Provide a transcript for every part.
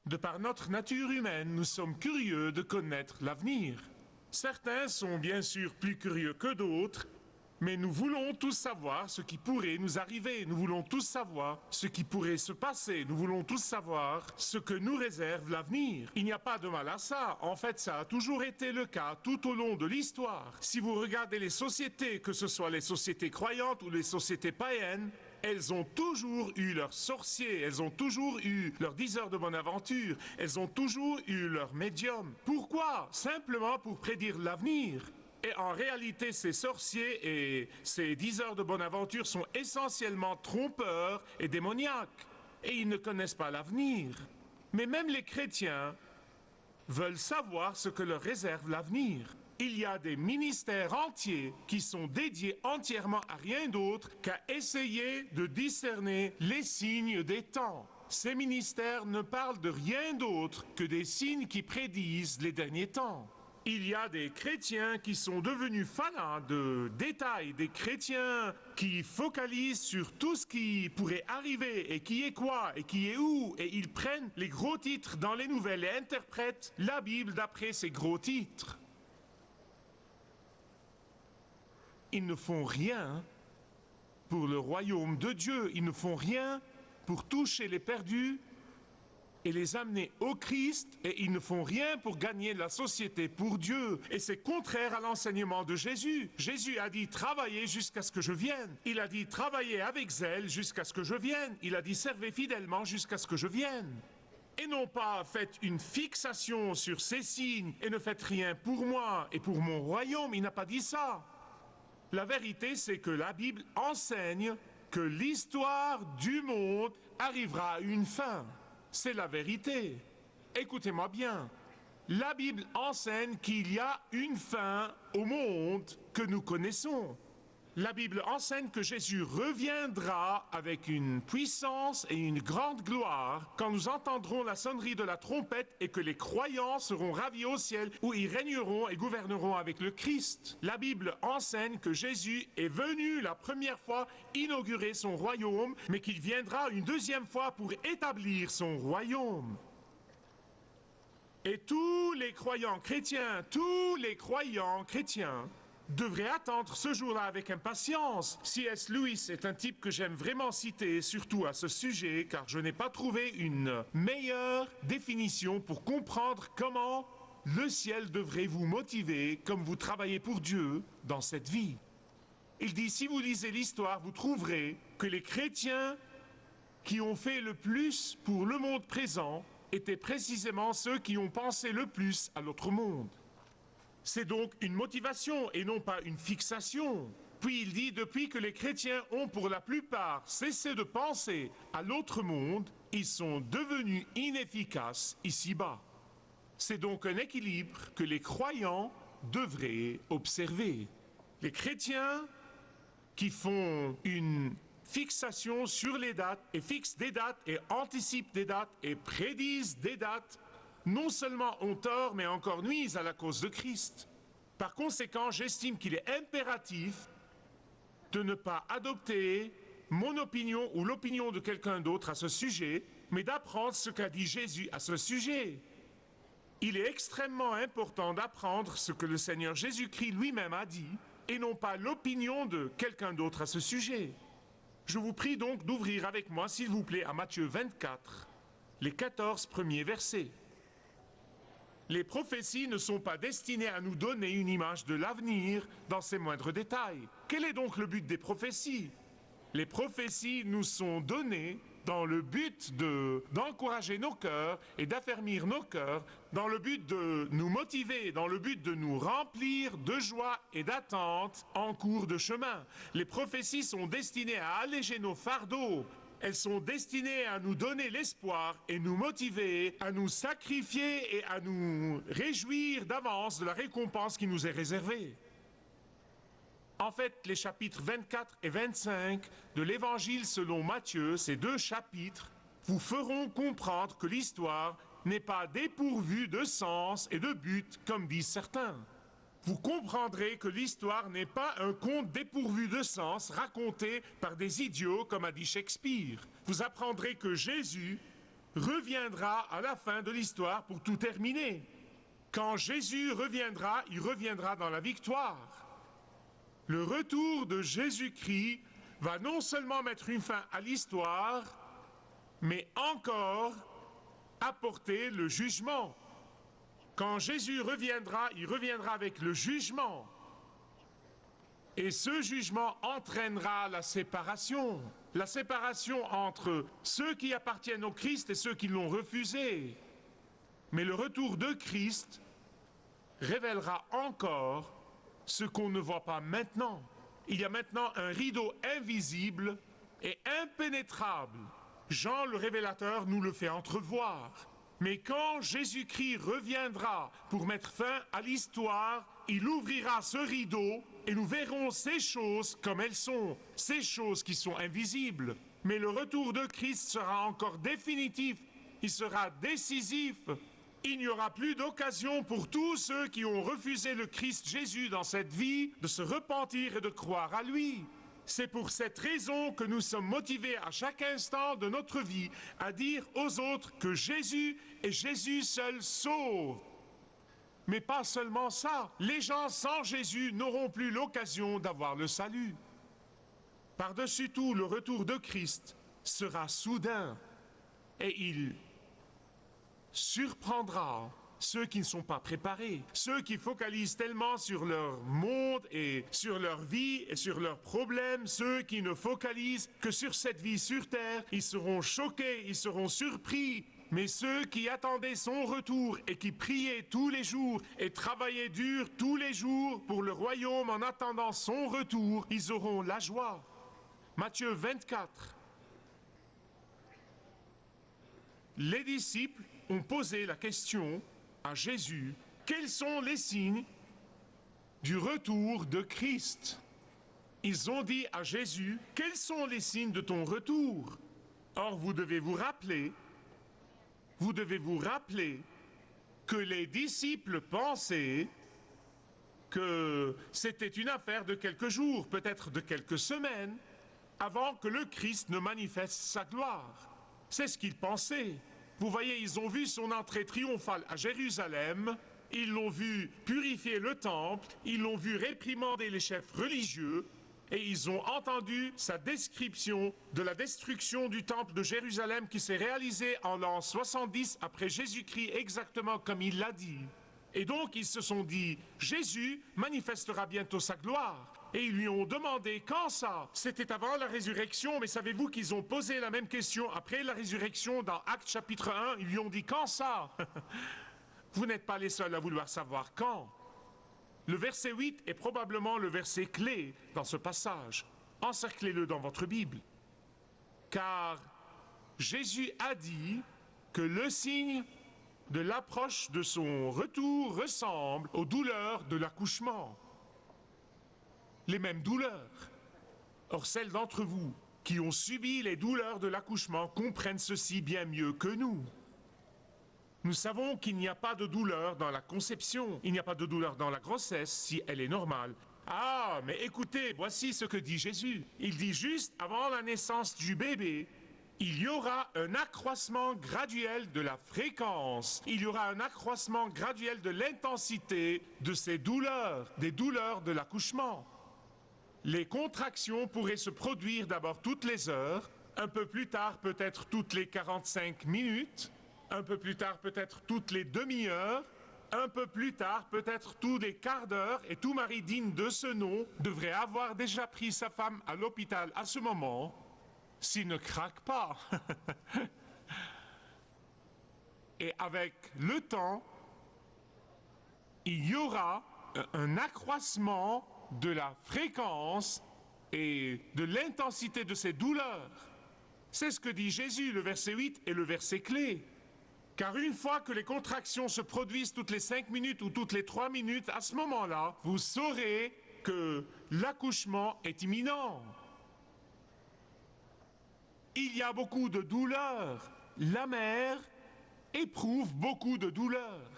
De par notre nature humaine, nous sommes curieux de connaître l'avenir. Certains sont bien sûr plus curieux que d'autres, mais nous voulons tous savoir ce qui pourrait nous arriver. Nous voulons tous savoir ce qui pourrait se passer. Nous voulons tous savoir ce que nous réserve l'avenir. Il n'y a pas de mal à ça. En fait, ça a toujours été le cas tout au long de l'histoire. Si vous regardez les sociétés, que ce soit les sociétés croyantes ou les sociétés païennes, elles ont toujours eu leurs sorciers, elles ont toujours eu leurs diseurs de bonne aventure, elles ont toujours eu leurs médiums. Pourquoi? Simplement pour prédire l'avenir. Et en réalité, ces sorciers et ces diseurs de bonne aventure sont essentiellement trompeurs et démoniaques. Et ils ne connaissent pas l'avenir. Mais même les chrétiens veulent savoir ce que leur réserve l'avenir. Il y a des ministères entiers qui sont dédiés entièrement à rien d'autre qu'à essayer de discerner les signes des temps. Ces ministères ne parlent de rien d'autre que des signes qui prédisent les derniers temps. Il y a des chrétiens qui sont devenus fanats de détails, des chrétiens qui focalisent sur tout ce qui pourrait arriver et qui est quoi et qui est où, et ils prennent les gros titres dans les nouvelles et interprètent la Bible d'après ces gros titres. Ils ne font rien pour le royaume de Dieu, ils ne font rien pour toucher les perdus et les amener au Christ, et ils ne font rien pour gagner la société pour Dieu. Et c'est contraire à l'enseignement de Jésus. Jésus a dit travaillez jusqu'à ce que je vienne. Il a dit travaillez avec zèle jusqu'à ce que je vienne. Il a dit servez fidèlement jusqu'à ce que je vienne. Et non pas faites une fixation sur ces signes et ne faites rien pour moi et pour mon royaume. Il n'a pas dit ça. La vérité, c'est que la Bible enseigne que l'histoire du monde arrivera à une fin. C'est la vérité. Écoutez-moi bien. La Bible enseigne qu'il y a une fin au monde que nous connaissons. La Bible enseigne que Jésus reviendra avec une puissance et une grande gloire quand nous entendrons la sonnerie de la trompette et que les croyants seront ravis au ciel où ils régneront et gouverneront avec le Christ. La Bible enseigne que Jésus est venu la première fois inaugurer son royaume, mais qu'il viendra une deuxième fois pour établir son royaume. Et tous les croyants chrétiens devrait attendre ce jour-là avec impatience. C.S. Lewis est un type que j'aime vraiment citer, surtout à ce sujet, car je n'ai pas trouvé une meilleure définition pour comprendre comment le ciel devrait vous motiver comme vous travaillez pour Dieu dans cette vie. Il dit, si vous lisez l'histoire, vous trouverez que les chrétiens qui ont fait le plus pour le monde présent étaient précisément ceux qui ont pensé le plus à l'autre monde. C'est donc une motivation et non pas une fixation. Puis il dit, depuis que les chrétiens ont pour la plupart cessé de penser à l'autre monde, ils sont devenus inefficaces ici-bas. C'est donc un équilibre que les croyants devraient observer. Les chrétiens qui font une fixation sur les dates et fixent des dates et anticipent des dates et prédisent des dates, non seulement ont tort, mais encore nuisent à la cause de Christ. Par conséquent, j'estime qu'il est impératif de ne pas adopter mon opinion ou l'opinion de quelqu'un d'autre à ce sujet, mais d'apprendre ce qu'a dit Jésus à ce sujet. Il est extrêmement important d'apprendre ce que le Seigneur Jésus-Christ lui-même a dit, et non pas l'opinion de quelqu'un d'autre à ce sujet. Je vous prie donc d'ouvrir avec moi, s'il vous plaît, à Matthieu 24, les 14 premiers versets. Les prophéties ne sont pas destinées à nous donner une image de l'avenir dans ses moindres détails. Quel est donc le but des prophéties? Les prophéties nous sont données dans le but d'encourager nos cœurs et d'affermir nos cœurs, dans le but de nous motiver, dans le but de nous remplir de joie et d'attente en cours de chemin. Les prophéties sont destinées à alléger nos fardeaux. Elles sont destinées à nous donner l'espoir et nous motiver à nous sacrifier et à nous réjouir d'avance de la récompense qui nous est réservée. En fait, les chapitres 24 et 25 de l'Évangile selon Matthieu, ces deux chapitres, vous feront comprendre que l'histoire n'est pas dépourvue de sens et de but, comme disent certains. Vous comprendrez que l'histoire n'est pas un conte dépourvu de sens raconté par des idiots comme a dit Shakespeare. Vous apprendrez que Jésus reviendra à la fin de l'histoire pour tout terminer. Quand Jésus reviendra, il reviendra dans la victoire. Le retour de Jésus-Christ va non seulement mettre une fin à l'histoire, mais encore apporter le jugement. Quand Jésus reviendra, il reviendra avec le jugement. Et ce jugement entraînera la séparation entre ceux qui appartiennent au Christ et ceux qui l'ont refusé. Mais le retour de Christ révélera encore ce qu'on ne voit pas maintenant. Il y a maintenant un rideau invisible et impénétrable. Jean le révélateur nous le fait entrevoir. Mais quand Jésus-Christ reviendra pour mettre fin à l'histoire, il ouvrira ce rideau et nous verrons ces choses comme elles sont, ces choses qui sont invisibles. Mais le retour de Christ sera encore définitif, il sera décisif. Il n'y aura plus d'occasion pour tous ceux qui ont refusé le Christ Jésus dans cette vie de se repentir et de croire à lui. C'est pour cette raison que nous sommes motivés à chaque instant de notre vie à dire aux autres que Jésus et Jésus seul sauve. Mais pas seulement ça, les gens sans Jésus n'auront plus l'occasion d'avoir le salut. Par-dessus tout, le retour de Christ sera soudain et il surprendra ceux qui ne sont pas préparés, ceux qui focalisent tellement sur leur monde et sur leur vie et sur leurs problèmes, ceux qui ne focalisent que sur cette vie sur terre, ils seront choqués, ils seront surpris. Mais ceux qui attendaient son retour et qui priaient tous les jours et travaillaient dur tous les jours pour le royaume en attendant son retour, ils auront la joie. Matthieu 24. Les disciples ont posé la question à Jésus, quels sont les signes du retour de Christ? Ils ont dit à Jésus, quels sont les signes de ton retour? Or, vous devez vous rappeler que les disciples pensaient que c'était une affaire de quelques jours, peut-être de quelques semaines, avant que le Christ ne manifeste sa gloire. C'est ce qu'ils pensaient. Vous voyez, ils ont vu son entrée triomphale à Jérusalem, ils l'ont vu purifier le temple, ils l'ont vu réprimander les chefs religieux, et ils ont entendu sa description de la destruction du temple de Jérusalem qui s'est réalisée en l'an 70 après Jésus-Christ, exactement comme il l'a dit. Et donc ils se sont dit, Jésus manifestera bientôt sa gloire. Et ils lui ont demandé quand ça? C'était avant la résurrection, mais savez-vous qu'ils ont posé la même question après la résurrection dans Actes chapitre 1? Ils lui ont dit quand ça? Vous n'êtes pas les seuls à vouloir savoir quand. Le verset 8 est probablement le verset clé dans ce passage. Encerclez-le dans votre Bible. Car Jésus a dit que le signe de l'approche de son retour ressemble aux douleurs de l'accouchement. Les mêmes douleurs. Or, celles d'entre vous qui ont subi les douleurs de l'accouchement comprennent ceci bien mieux que nous. Nous savons qu'il n'y a pas de douleur dans la conception, il n'y a pas de douleur dans la grossesse si elle est normale. Ah, mais écoutez, voici ce que dit Jésus. Il dit juste avant la naissance du bébé, il y aura un accroissement graduel de la fréquence, il y aura un accroissement graduel de l'intensité de ces douleurs, des douleurs de l'accouchement. Les contractions pourraient se produire d'abord toutes les heures, un peu plus tard peut-être toutes les 45 minutes, un peu plus tard peut-être toutes les demi-heures, un peu plus tard peut-être tous les quarts d'heure, et tout mari digne de ce nom devrait avoir déjà pris sa femme à l'hôpital à ce moment, s'il ne craque pas. Et avec le temps, il y aura un accroissement de la fréquence et de l'intensité de ces douleurs. C'est ce que dit Jésus, le verset 8 est le verset clé. Car une fois que les contractions se produisent toutes les 5 minutes ou toutes les 3 minutes, à ce moment-là, vous saurez que l'accouchement est imminent. Il y a beaucoup de douleurs. La mère éprouve beaucoup de douleurs.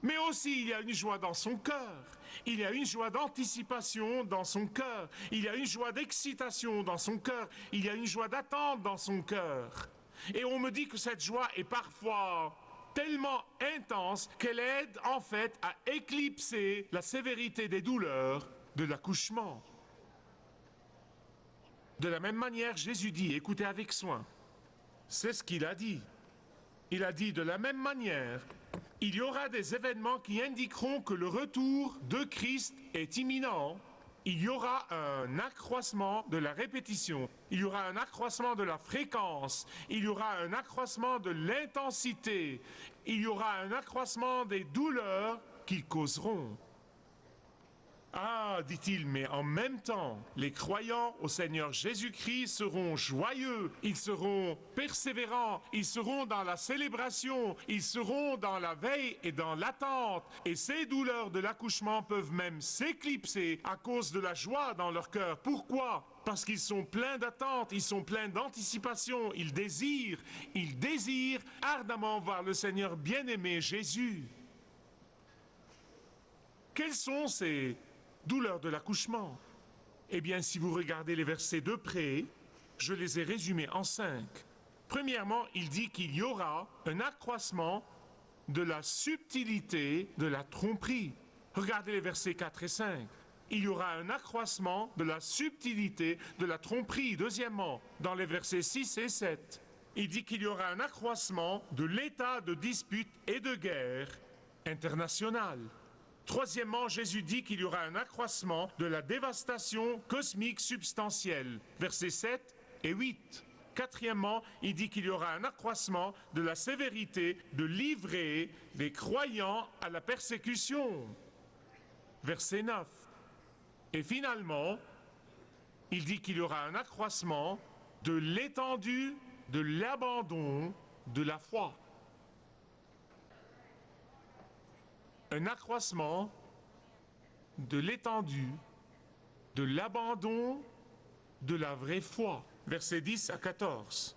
Mais aussi, il y a une joie dans son cœur. Il y a une joie d'anticipation dans son cœur. Il y a une joie d'excitation dans son cœur. Il y a une joie d'attente dans son cœur. Et on me dit que cette joie est parfois tellement intense qu'elle aide en fait à éclipser la sévérité des douleurs de l'accouchement. De la même manière, Jésus dit, écoutez avec soin, c'est ce qu'il a dit. Il a dit de la même manière, il y aura des événements qui indiqueront que le retour de Christ est imminent. Il y aura un accroissement de la répétition, il y aura un accroissement de la fréquence, il y aura un accroissement de l'intensité, il y aura un accroissement des douleurs qu'ils causeront. Ah, dit-il, mais en même temps, les croyants au Seigneur Jésus-Christ seront joyeux, ils seront persévérants, ils seront dans la célébration, ils seront dans la veille et dans l'attente. Et ces douleurs de l'accouchement peuvent même s'éclipser à cause de la joie dans leur cœur. Pourquoi ? Parce qu'ils sont pleins d'attente, ils sont pleins d'anticipation, ils désirent ardemment voir le Seigneur bien-aimé Jésus. Quels sont ces douleurs de l'accouchement? Eh bien, si vous regardez les versets de près, je les ai résumés en 5. Premièrement, il dit qu'il y aura un accroissement de la subtilité de la tromperie. Regardez les versets 4 et 5. Il y aura un accroissement de la subtilité de la tromperie. Deuxièmement, dans les versets 6 et 7, il dit qu'il y aura un accroissement de l'état de dispute et de guerre internationale. Troisièmement, Jésus dit qu'il y aura un accroissement de la dévastation cosmique substantielle, versets 7 et 8. Quatrièmement, il dit qu'il y aura un accroissement de la sévérité de livrer les croyants à la persécution, verset 9. Et finalement, il dit qu'il y aura un accroissement de l'étendue de l'abandon de la foi. Un accroissement de l'étendue, de l'abandon de la vraie foi. Versets 10 à 14.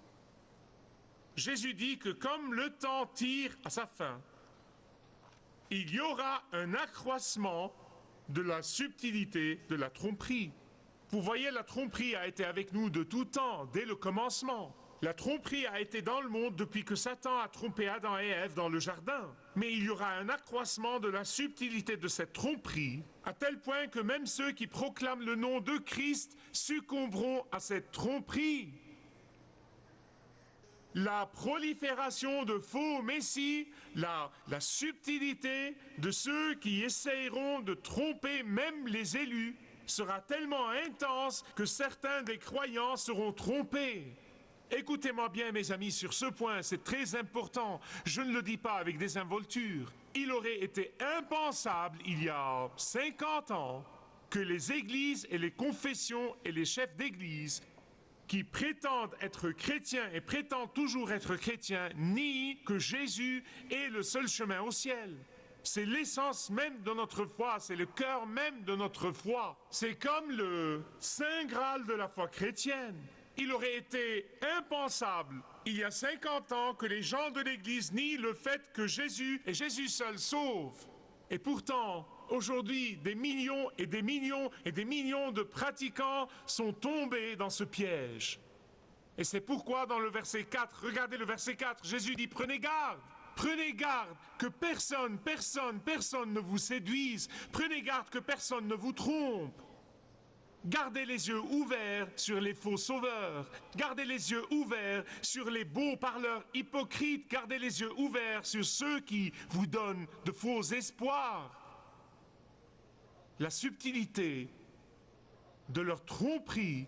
Jésus dit que comme le temps tire à sa fin, il y aura un accroissement de la subtilité de la tromperie. Vous voyez, la tromperie a été avec nous de tout temps, dès le commencement. La tromperie a été dans le monde depuis que Satan a trompé Adam et Ève dans le jardin. Mais il y aura un accroissement de la subtilité de cette tromperie, à tel point que même ceux qui proclament le nom de Christ succomberont à cette tromperie. La prolifération de faux messies, la subtilité de ceux qui essayeront de tromper même les élus sera tellement intense que certains des croyants seront trompés. Écoutez-moi bien, mes amis, sur ce point, c'est très important. Je ne le dis pas avec désinvolture. Il aurait été impensable, il y a 50 ans, que les églises et les confessions et les chefs d'église qui prétendent être chrétiens et prétendent toujours être chrétiens nient que Jésus est le seul chemin au ciel. C'est l'essence même de notre foi, c'est le cœur même de notre foi. C'est comme le Saint Graal de la foi chrétienne. Il aurait été impensable, il y a 50 ans, que les gens de l'Église nient le fait que Jésus et Jésus seul sauve. Et pourtant, aujourd'hui, des millions et des millions et des millions de pratiquants sont tombés dans ce piège. Et c'est pourquoi dans le verset 4, regardez le verset 4, Jésus dit « Prenez garde que personne ne vous séduise. Prenez garde que personne ne vous trompe. » Gardez les yeux ouverts sur les faux sauveurs. Gardez les yeux ouverts sur les beaux parleurs hypocrites. Gardez les yeux ouverts sur ceux qui vous donnent de faux espoirs. La subtilité de leur tromperie